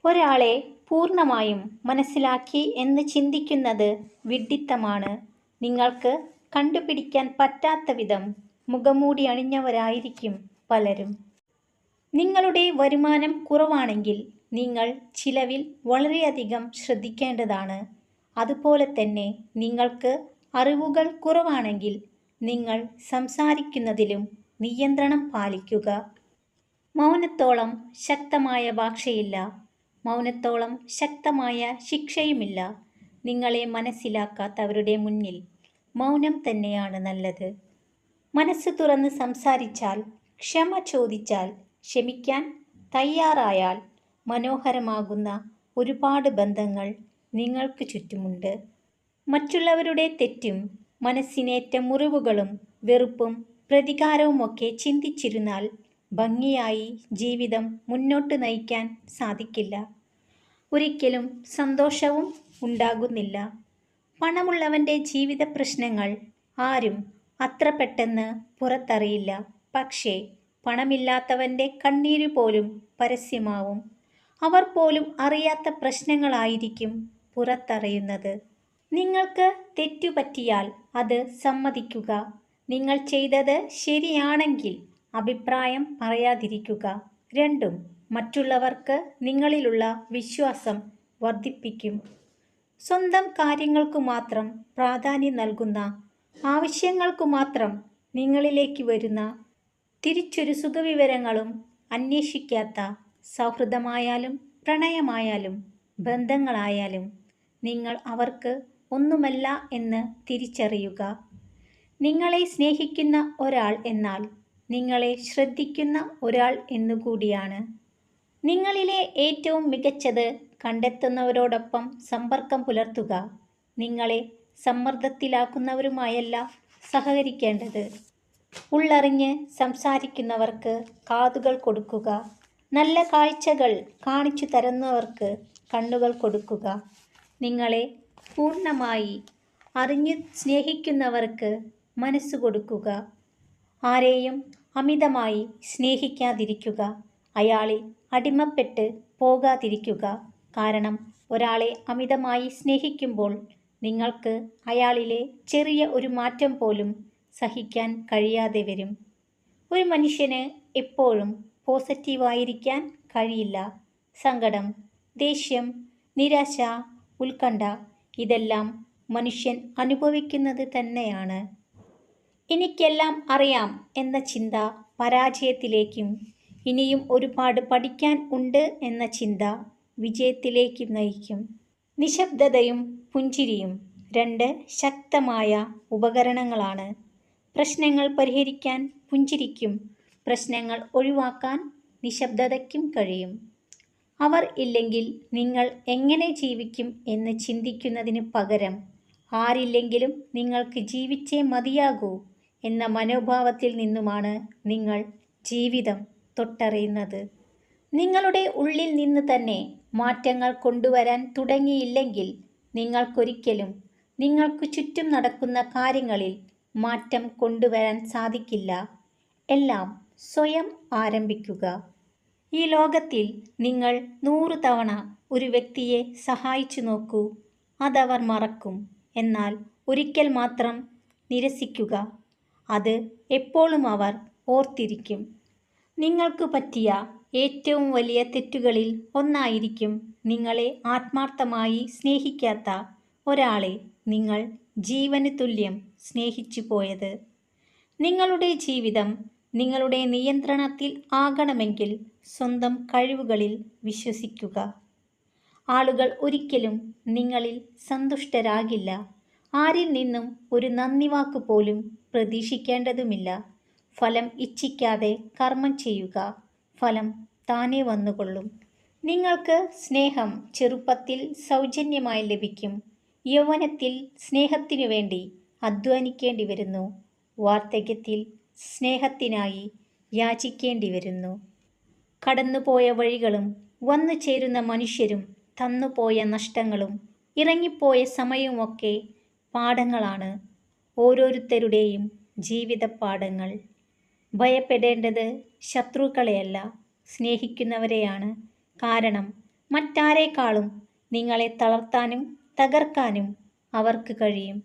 ഒരാളെ പൂർണ്ണമായും മനസ്സിലാക്കി എന്ന് ചിന്തിക്കുന്നത് വിഡ്ഢിത്തമാണ്. നിങ്ങൾക്ക് കണ്ടുപിടിക്കാൻ പറ്റാത്ത വിധം മുഖംമൂടി അണിഞ്ഞവരായിരിക്കും പലരും. നിങ്ങളുടെ വരുമാനം കുറവാണെങ്കിൽ നിങ്ങൾ ചിലവിൽ വളരെയധികം ശ്രദ്ധിക്കേണ്ടതാണ്. അതുപോലെ തന്നെ നിങ്ങൾക്ക് അറിവുകൾ കുറവാണെങ്കിൽ നിങ്ങൾ സംസാരിക്കുന്നതിലും നിയന്ത്രണം പാലിക്കുക. മൗനത്തോളം ശക്തമായ ഭാഷയില്ല, മൗനത്തോളം ശക്തമായ ശിക്ഷയുമില്ല. നിങ്ങളെ മനസ്സിലാക്കാത്തവരുടെ മുന്നിൽ മൗനം തന്നെയാണ് നല്ലത്. മനസ്സ് തുറന്ന് സംസാരിച്ചാൽ, ക്ഷമ ചോദിച്ചാൽ, ക്ഷമിക്കാൻ തയ്യാറായാൽ മനോഹരമാകുന്ന ഒരുപാട് ബന്ധങ്ങൾ നിങ്ങൾക്ക് ചുറ്റുമുണ്ട്. മറ്റുള്ളവരുടെ തെറ്റും മനസ്സിനേറ്റ മുറിവുകളും വെറുപ്പും പ്രതികാരവുമൊക്കെ ചിന്തിച്ചിരുന്നാൽ ഭംഗിയായി ജീവിതം മുന്നോട്ട് നയിക്കാൻ സാധിക്കില്ല. ഒരിക്കലും സന്തോഷവും ഉണ്ടാകുന്നില്ല. പണമുള്ളവൻ്റെ ജീവിത പ്രശ്നങ്ങൾ ആരും അത്ര പെട്ടെന്ന് പുറത്തറിയില്ല. പക്ഷേ പണമില്ലാത്തവൻ്റെ കണ്ണീര് പോലും പരസ്യമാവും. അവർ പോലും അറിയാത്ത പ്രശ്നങ്ങളായിരിക്കും പുറത്തറിയുന്നത്. നിങ്ങൾക്ക് തെറ്റുപറ്റിയാൽ അത് സമ്മതിക്കുക. നിങ്ങൾ ചെയ്തത് ശരിയാണെങ്കിൽ അഭിപ്രായം പറയാതിരിക്കുക. രണ്ടും മറ്റുള്ളവർക്ക് നിങ്ങളിലുള്ള വിശ്വാസം വർദ്ധിപ്പിക്കും. സ്വന്തം കാര്യങ്ങൾക്കു മാത്രം പ്രാധാന്യം നൽകുന്ന, ആവശ്യങ്ങൾക്കു മാത്രം നിങ്ങളിലേക്ക് വരുന്ന, തിരിച്ചൊരു സുഖവിവരങ്ങളും അന്വേഷിക്കാത്ത സൗഹൃദമായാലും പ്രണയമായാലും ബന്ധങ്ങളായാലും നിങ്ങൾ അവർക്ക് ഒന്നുമല്ല എന്ന് തിരിച്ചറിയുക. നിങ്ങളെ സ്നേഹിക്കുന്ന ഒരാൾ എന്നാൽ നിങ്ങളെ ശ്രദ്ധിക്കുന്ന ഒരാൾ എന്നുകൂടിയാണ്. നിങ്ങളിലെ ഏറ്റവും മികച്ചത് കണ്ടെത്തുന്നവരോടൊപ്പം സമ്പർക്കം പുലർത്തുക. നിങ്ങളെ സമ്മർദ്ദത്തിലാക്കുന്നവരുമായല്ല സഹകരിക്കേണ്ടത്. ഉള്ളറിഞ്ഞ് സംസാരിക്കുന്നവർക്ക് കാതുകൾ കൊടുക്കുക. നല്ല കാഴ്ചകൾ കാണിച്ചു തരുന്നവർക്ക് കണ്ണുകൾ കൊടുക്കുക. നിങ്ങളെ പൂർണ്ണമായി അറിഞ്ഞു സ്നേഹിക്കുന്നവർക്ക് മനസ്സ് കൊടുക്കുക. ആരെയും അമിതമായി സ്നേഹിക്കാതിരിക്കുക. അയാളിൽ അടിമപ്പെട്ട് പോകാതിരിക്കുക. കാരണം ഒരാളെ അമിതമായി സ്നേഹിക്കുമ്പോൾ നിങ്ങൾക്ക് അയാളിലെ ചെറിയ ഒരു മാറ്റം പോലും സഹിക്കാൻ കഴിയാതെ വരും. ഒരു മനുഷ്യന് എപ്പോഴും പോസിറ്റീവായിരിക്കാൻ കഴിയില്ല. സങ്കടം, ദേഷ്യം, നിരാശ, ഉത്കണ്ഠ ഇതെല്ലാം മനുഷ്യൻ അനുഭവിക്കുന്നത് തന്നെയാണ്. എനിക്കെല്ലാം അറിയാം എന്ന ചിന്ത പരാജയത്തിലേക്കും ഇനിയും ഒരുപാട് പഠിക്കാൻ ഉണ്ട് എന്ന ചിന്ത വിജയത്തിലേക്കും നയിക്കും. നിശബ്ദതയും പുഞ്ചിരിയും രണ്ട് ശക്തമായ ഉപകരണങ്ങളാണ്. പ്രശ്നങ്ങൾ പരിഹരിക്കാൻ പുഞ്ചിരിക്കും, പ്രശ്നങ്ങൾ ഒഴിവാക്കാൻ നിശബ്ദതയ്ക്കും കഴിയും. അവർ ഇല്ലെങ്കിൽ നിങ്ങൾ എങ്ങനെ ജീവിക്കും എന്ന് ചിന്തിക്കുന്നതിന് പകരം ആരില്ലെങ്കിലും നിങ്ങൾക്ക് ജീവിച്ചേ മതിയാകൂ എന്ന മനോഭാവത്തിൽ നിന്നുമാണ് നിങ്ങൾ ജീവിതം തൊട്ടറിയുന്നത്. നിങ്ങളുടെ ഉള്ളിൽ നിന്ന് തന്നെ മാറ്റങ്ങൾ കൊണ്ടുവരാൻ തുടങ്ങിയില്ലെങ്കിൽ നിങ്ങൾക്കൊരിക്കലും നിങ്ങൾക്ക് ചുറ്റും നടക്കുന്ന കാര്യങ്ങളിൽ മാറ്റം കൊണ്ടുവരാൻ സാധിക്കില്ല. എല്ലാം സ്വയം ആരംഭിക്കുക. ഈ ലോകത്തിൽ നിങ്ങൾ 100 തവണ ഒരു വ്യക്തിയെ സഹായിച്ചു നോക്കൂ, അതവർ മറക്കും. എന്നാൽ ഒരിക്കൽ മാത്രം നിരസിക്കുക, അത് എപ്പോഴും അവർ ഓർത്തിരിക്കും. നിങ്ങൾക്ക് പറ്റിയ ഏറ്റവും വലിയ തെറ്റുകളിൽ ഒന്നായിരിക്കും നിങ്ങളെ ആത്മാർത്ഥമായി സ്നേഹിക്കാത്ത ഒരാളെ നിങ്ങൾ ജീവന് തുല്യം സ്നേഹിച്ചു പോയത്. നിങ്ങളുടെ ജീവിതം നിങ്ങളുടെ നിയന്ത്രണത്തിൽ ആകണമെങ്കിൽ സ്വന്തം കഴിവുകളിൽ വിശ്വസിക്കുക. ആളുകൾ ഒരിക്കലും നിങ്ങളിൽ സന്തുഷ്ടരാകില്ല. ആരിൽ നിന്നും ഒരു നന്ദി വാക്ക് പോലും പ്രതീക്ഷിക്കേണ്ടതുമില്ല. ഫലം ഇച്ഛിക്കാതെ കർമ്മം ചെയ്യുക, ഫലം താനേ വന്നുകൊള്ളും. നിങ്ങൾക്ക് സ്നേഹം ചെറുപ്പത്തിൽ സൗജന്യമായി ലഭിക്കും. യൗവനത്തിൽ സ്നേഹത്തിനു വേണ്ടി അധ്വാനിക്കേണ്ടി വരുന്നു. വാർദ്ധക്യത്തിൽ സ്നേഹത്തിനായി യാചിക്കേണ്ടി വരുന്നു. കടന്നുപോയ വഴികളും വന്നു ചേരുന്ന മനുഷ്യരും തന്നുപോയ നഷ്ടങ്ങളും ഇറങ്ങിപ്പോയ സമയവുമൊക്കെ പാഠങ്ങളാണ്, ഓരോരുത്തരുടെയും ജീവിത പാഠങ്ങൾ. ഭയപ്പെടേണ്ടത് ശത്രുക്കളെയല്ല, സ്നേഹിക്കുന്നവരെയാണ്. കാരണം മറ്റാരേക്കാളും നിങ്ങളെ തളർത്താനും തകർക്കാനും അവർക്ക് കഴിയും.